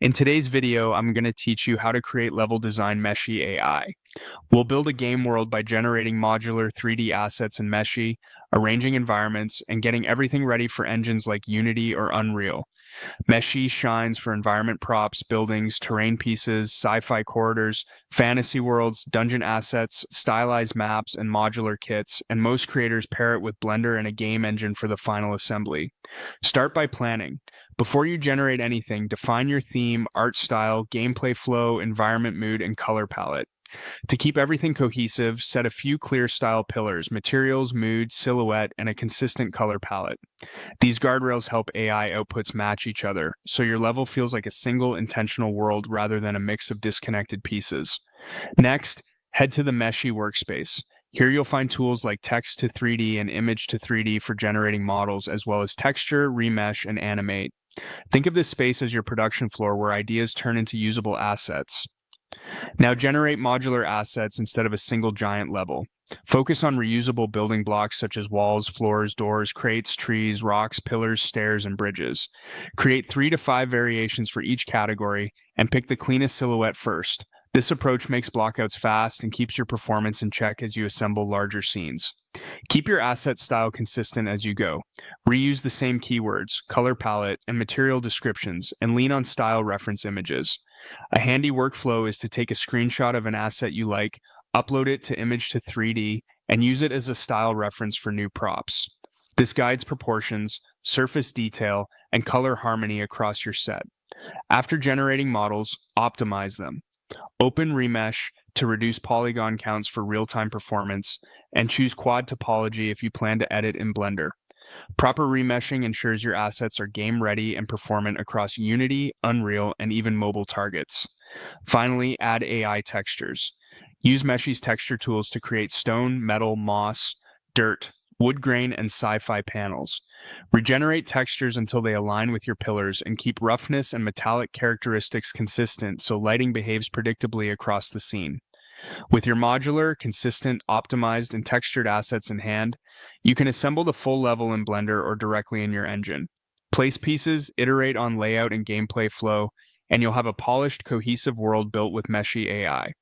In today's video, I'm going to teach you how to create level design Meshy AI. We'll build a game world by generating modular 3D assets in Meshy, arranging environments, and getting everything ready for engines like Unity or Unreal. Meshy shines for environment props, buildings, terrain pieces, sci-fi corridors, fantasy worlds, dungeon assets, stylized maps, and modular kits, and most creators pair it with Blender and a game engine for the final assembly. Start by planning. Before you generate anything, define your theme, art style, gameplay flow, environment mood, and color palette. To keep everything cohesive, set a few clear style pillars, materials, mood, silhouette, and a consistent color palette. These guardrails help AI outputs match each other, so your level feels like a single intentional world rather than a mix of disconnected pieces. Next, head to the Meshy workspace. Here you'll find tools like text to 3D and image to 3D for generating models, as well as texture, remesh, and animate. Think of this space as your production floor where ideas turn into usable assets. Now generate modular assets instead of a single giant level. Focus on reusable building blocks such as walls, floors, doors, crates, trees, rocks, pillars, stairs, and bridges. Create 3 to 5 variations for each category and pick the cleanest silhouette first. This approach makes blockouts fast and keeps your performance in check as you assemble larger scenes. Keep your asset style consistent as you go. Reuse the same keywords, color palette, and material descriptions, and lean on style reference images. A handy workflow is to take a screenshot of an asset you like, upload it to image to 3D, and use it as a style reference for new props. This guides proportions, surface detail, and color harmony across your set. After generating models, optimize them. Open Remesh to reduce polygon counts for real-time performance, and choose quad topology if you plan to edit in Blender. Proper remeshing ensures your assets are game-ready and performant across Unity, Unreal, and even mobile targets. Finally, add AI textures. Use Meshy's texture tools to create stone, metal, moss, dirt, wood grain, and sci-fi panels. Regenerate textures until they align with your pillars and keep roughness and metallic characteristics consistent so lighting behaves predictably across the scene. With your modular, consistent, optimized, and textured assets in hand, you can assemble the full level in Blender or directly in your engine. Place pieces, iterate on layout and gameplay flow, and you'll have a polished, cohesive world built with Meshy AI.